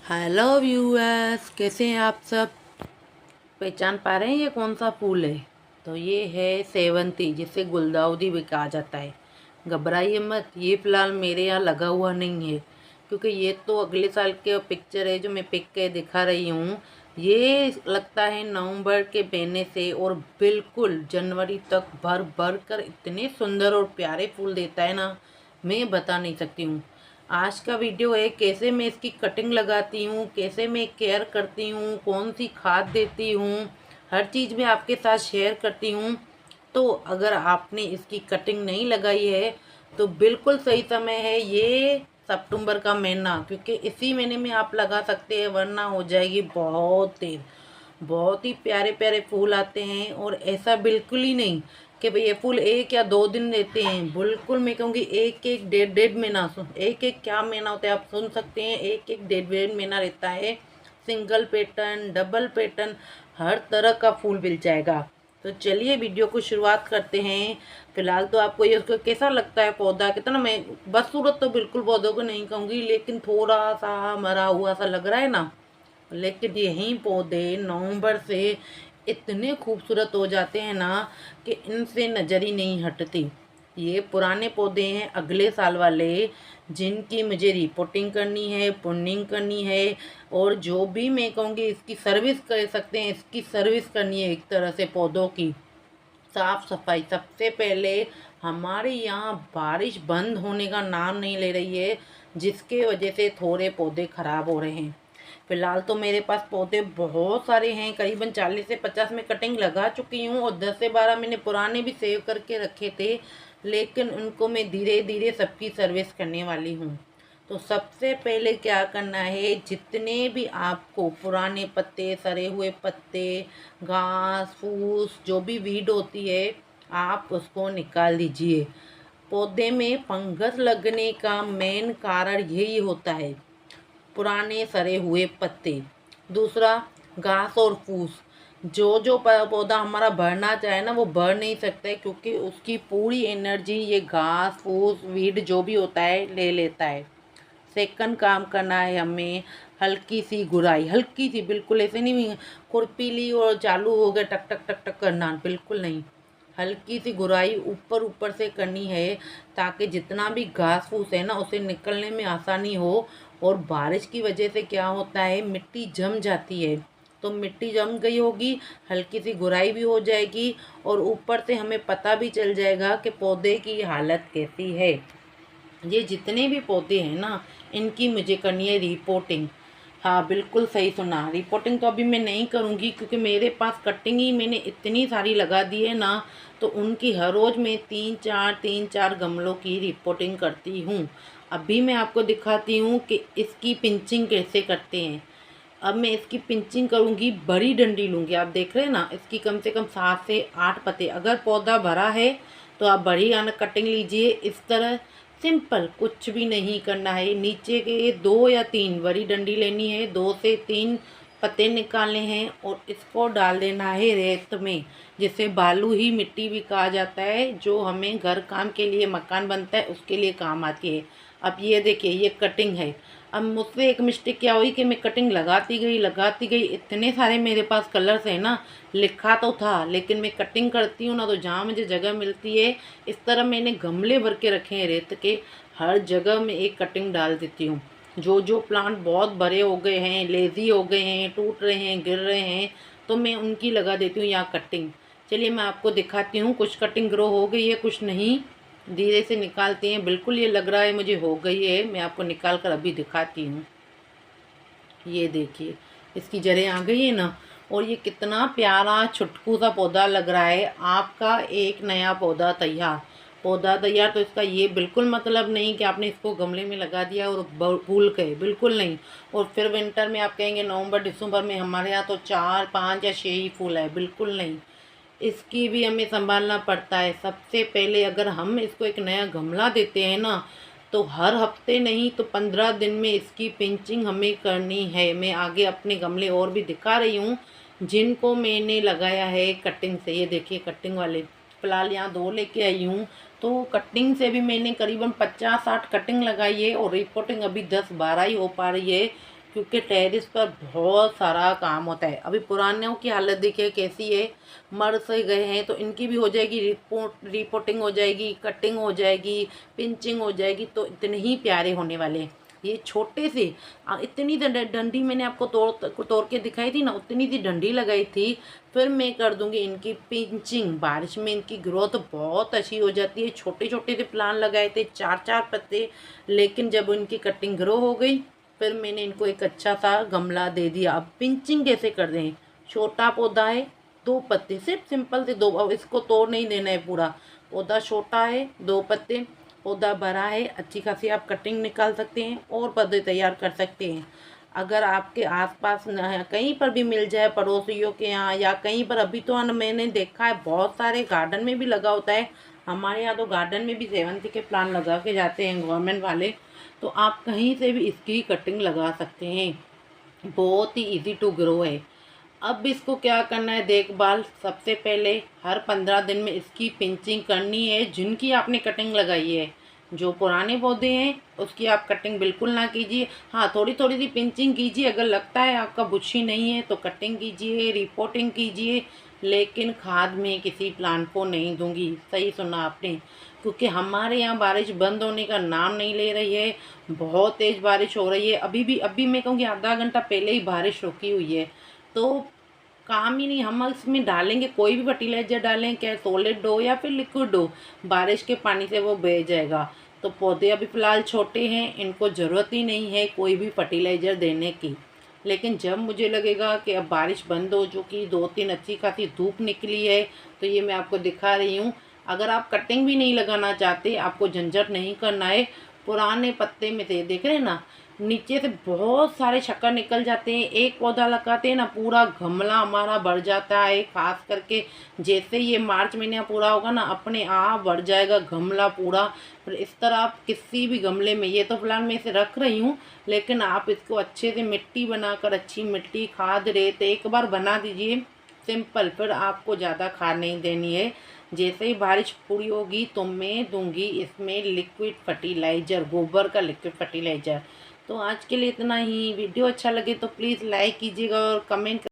Hello viewers, कैसे हैं आप सब। पहचान पा रहे हैं ये कौन सा फूल है? तो ये है सेवंती, जिसे गुलदाउदी भी कहा जाता है। घबराइए मत, ये फ़िलहाल मेरे यहाँ लगा हुआ नहीं है, क्योंकि ये तो अगले साल के पिक्चर है जो मैं पिक के दिखा रही हूँ। ये लगता है नवंबर के महीने से और बिल्कुल जनवरी तक भर भर कर इतने सुंदर और प्यारे फूल देता है ना, मैं बता नहीं सकती हूँ। आज का वीडियो है कैसे मैं इसकी कटिंग लगाती हूँ, कैसे मैं केयर करती हूँ, कौन सी खाद देती हूँ, हर चीज़ मैं आपके साथ शेयर करती हूँ। तो अगर आपने इसकी कटिंग नहीं लगाई है तो बिल्कुल सही समय है ये सितंबर का महीना, क्योंकि इसी महीने में आप लगा सकते हैं, वरना हो जाएगी बहुत देर। बहुत ही प्यारे प्यारे फूल आते हैं और ऐसा बिल्कुल ही नहीं कि भाई ये फूल एक या दो दिन देते हैं। बिल्कुल मैं कहूँगी एक एक डेढ़ डेढ़ महीना, एक एक क्या महीना होता है आप सुन सकते हैं, एक एक डेढ़ डेढ़ महीना रहता है। सिंगल पैटर्न, डबल पैटर्न, हर तरह का फूल मिल जाएगा। तो चलिए वीडियो को शुरुआत करते हैं। फिलहाल तो आपको ये उसको कैसा लगता है पौधा, कितना, मैं बदसूरत तो बिल्कुल पौधों को नहीं कहूँगी, लेकिन थोड़ा सा मरा हुआ सा लग रहा है ना। लेकिन यही पौधे नवंबर से इतने खूबसूरत हो जाते हैं ना कि इनसे नज़र ही नहीं हटती। ये पुराने पौधे हैं अगले साल वाले, जिनकी मुझे रिपोर्टिंग करनी है, पुनिंग करनी है, और जो भी मैं कहूँगी इसकी सर्विस कर सकते हैं, इसकी सर्विस करनी है एक तरह से पौधों की। साफ सफाई सबसे पहले। हमारे यहाँ बारिश बंद होने का नाम नहीं ले रही है, जिसके वजह से थोड़े पौधे खराब हो रहे हैं। फिलहाल तो मेरे पास पौधे बहुत सारे हैं, करीबन 40 से 50 में कटिंग लगा चुकी हूँ, और 10 से 12 मैंने पुराने भी सेव करके रखे थे, लेकिन उनको मैं धीरे धीरे सबकी सर्विस करने वाली हूँ। तो सबसे पहले क्या करना है, जितने भी आपको पुराने पत्ते, सड़े हुए पत्ते, घास फूस, जो भी वीड होती है, आप उसको निकाल दीजिए। पौधे में फंगस लगने का मेन कारण यही होता है, पुराने सड़े हुए पत्ते। दूसरा, घास और फूस। जो पौधा हमारा बढ़ना चाहे ना, वो बढ़ नहीं सकता है, क्योंकि उसकी पूरी एनर्जी ये घास फूस वीड जो भी होता है ले लेता है। सेकंड काम करना है हमें, हल्की सी गुड़ाई, हल्की सी, बिल्कुल ऐसे नहीं खुरपी ली और चालू हो गया टक टक टक टक करना, बिल्कुल नहीं। हल्की सी गुड़ाई ऊपर ऊपर से करनी है, ताकि जितना भी घास फूस है ना उसे निकलने में आसानी हो। और बारिश की वजह से क्या होता है, मिट्टी जम जाती है, तो मिट्टी जम गई होगी, हल्की सी गुड़ाई भी हो जाएगी, और ऊपर से हमें पता भी चल जाएगा कि पौधे की हालत कैसी है। ये जितने भी पौधे हैं ना, इनकी मुझे करनी है रिपोर्टिंग। हाँ बिल्कुल सही सुना, रिपोर्टिंग तो अभी मैं नहीं करूँगी, क्योंकि मेरे पास कटिंग ही मैंने इतनी सारी लगा दी है ना, तो उनकी हर रोज़ मैं तीन चार गमलों की रिपोर्टिंग करती हूँ। अभी मैं आपको दिखाती हूँ कि इसकी पिंचिंग कैसे करते हैं। अब मैं इसकी पिंचिंग करूँगी, बड़ी डंडी लूँगी, आप देख रहे हैं ना, इसकी कम से कम 7 से 8 पत्ते। अगर पौधा भरा है तो आप बड़ी आना कटिंग लीजिए, इस तरह सिंपल, कुछ भी नहीं करना है। नीचे के 2 या 3 बड़ी डंडी लेनी है, 2 से 3 पत्ते निकालने हैं, और इसको डाल देना है रेत में, जिसे बालू ही मिट्टी भी कहा जाता है, जो हमें घर काम के लिए, मकान बनता है उसके लिए काम आती है। अब ये देखिए, ये कटिंग है। अब मुझसे एक मिस्टेक क्या हुई कि मैं कटिंग लगाती गई, इतने सारे मेरे पास कलर्स हैं ना, लिखा तो था, लेकिन मैं कटिंग करती हूँ ना, तो जहाँ मुझे जगह मिलती है, इस तरह मैंने गमले भर के रखे हैं रेत के, हर जगह में एक कटिंग डाल देती हूँ। जो प्लांट बहुत बड़े हो गए हैं, लेज़ी हो गए हैं, टूट रहे हैं, गिर रहे हैं, तो मैं उनकी लगा देती हूँ यहाँ कटिंग। चलिए मैं आपको दिखाती हूँ, कुछ कटिंग ग्रो हो गई है, कुछ नहीं, धीरे से निकालते हैं। बिल्कुल ये लग रहा है मुझे हो गई है, मैं आपको निकाल कर अभी दिखाती हूँ। ये देखिए, इसकी जड़ें आ गई है ना, और ये कितना प्यारा छुटकू सा पौधा लग रहा है। आपका एक नया पौधा तैयार। तो इसका ये बिल्कुल मतलब नहीं कि आपने इसको गमले में लगा दिया और भूल गए, बिल्कुल नहीं। और फिर विंटर में आप कहेंगे नवंबर दिसंबर में हमारे यहाँ तो 4 5 या 6 ही फूल है, बिल्कुल नहीं। इसकी भी हमें संभालना पड़ता है। सबसे पहले अगर हम इसको एक नया गमला देते हैं ना, तो हर हफ्ते नहीं तो 15 दिन में इसकी पिंचिंग हमें करनी है। मैं आगे अपने गमले और भी दिखा रही हूँ, जिनको मैंने लगाया है कटिंग से। ये देखिए कटिंग वाले, फिलहाल यहाँ 2 लेके आई हूँ, तो कटिंग से भी मैंने करीबन 50-60 कटिंग लगाई है, और रिपोर्टिंग अभी 10-12 ही हो पा रही है। क्योंकि टेरिस पर बहुत सारा काम होता है। अभी पुरानों की हालत देखिए कैसी है, मर से गए हैं, तो इनकी भी हो जाएगी रिपोर्टिंग हो जाएगी, कटिंग हो जाएगी, पिंचिंग हो जाएगी, तो इतने ही प्यारे होने वाले हैं। ये छोटे से इतनी डंडी मैंने आपको तोड़ के दिखाई थी ना, उतनी सी डंडी लगाई थी। फिर मैं कर दूंगी इनकी पिंचिंग। बारिश में इनकी ग्रोथ बहुत अच्छी हो जाती है। छोटे छोटे से प्लांट लगाए थे, 4-4 पत्ते, लेकिन जब इनकी कटिंग ग्रो हो गई फिर मैंने इनको एक अच्छा सा गमला दे दिया। अब पिंचिंग कैसे कर रहे हैं, छोटा पौधा है, 2 पत्ते, सिर्फ सिंपल से 2, अब इसको तोड़ नहीं देना है पूरा। पौधा छोटा है, 2 पत्ते, पौधा बड़ा है, अच्छी खासी आप कटिंग निकाल सकते हैं और पौधे तैयार कर सकते हैं। अगर आपके आसपास कहीं पर भी मिल जाए, पड़ोसियों के यहाँ या कहीं पर, अभी तो मैंने देखा है बहुत सारे गार्डन में भी लगा होता है। हमारे यहाँ तो गार्डन में भी सेवंती के प्लांट लगा के जाते हैं गवर्नमेंट वाले, तो आप कहीं से भी इसकी कटिंग लगा सकते हैं। बहुत ही इजी टू ग्रो है। अब इसको क्या करना है, देखभाल सबसे पहले हर 15 दिन में इसकी पिंचिंग करनी है। जिनकी आपने कटिंग लगाई है, जो पुराने पौधे हैं उसकी आप कटिंग बिल्कुल ना कीजिए। हाँ, थोड़ी थोड़ी सी पिंचिंग कीजिए। अगर लगता है आपका बुच्छी नहीं है तो कटिंग कीजिए, रिपोर्टिंग कीजिए, लेकिन खाद में किसी प्लांट को नहीं दूंगी। सही सुना आपने, क्योंकि हमारे यहाँ बारिश बंद होने का नाम नहीं ले रही है। बहुत तेज़ बारिश हो रही है। अभी मैं कहूँगी आधा घंटा पहले ही बारिश रुकी हुई है। तो काम ही नहीं, हम इसमें डालेंगे कोई भी फर्टिलाइजर डालें, क्या सॉलिड हो या फिर लिक्विड हो, बारिश के पानी से वो बह जाएगा। तो पौधे अभी फ़िलहाल छोटे हैं, इनको ज़रूरत ही नहीं है कोई भी फर्टिलाइज़र देने की। लेकिन जब मुझे लगेगा कि अब बारिश बंद हो चुकी, 2-3 अच्छी खासी धूप निकली है, तो ये मैं आपको दिखा रही हूँ। अगर आप कटिंग भी नहीं लगाना चाहते, आपको झंझट नहीं करना है, पुराने पत्ते में से देख रहे हैं ना, नीचे से बहुत सारे शक्कर निकल जाते हैं। एक पौधा लगाते हैं ना, पूरा गमला हमारा भर जाता है। खास करके जैसे ये मार्च महीने पूरा होगा ना, अपने आप भर जाएगा गमला पूरा। फिर इस तरह आप किसी भी गमले में, ये तो फिलहाल मैं इसे रख रही हूँ, लेकिन आप इसको अच्छे से मिट्टी बनाकर, अच्छी मिट्टी, खाद, रेत एक बार बना दीजिए सिंपल। फिर आपको ज़्यादा खाद नहीं देनी है। जैसे ही बारिश पूरी होगी तो मैं दूंगी इसमें लिक्विड फर्टिलाइज़र, गोबर का लिक्विड फर्टिलाइज़र। तो आज के लिए इतना ही। वीडियो अच्छा लगे तो प्लीज़ लाइक कीजिएगा और कमेंट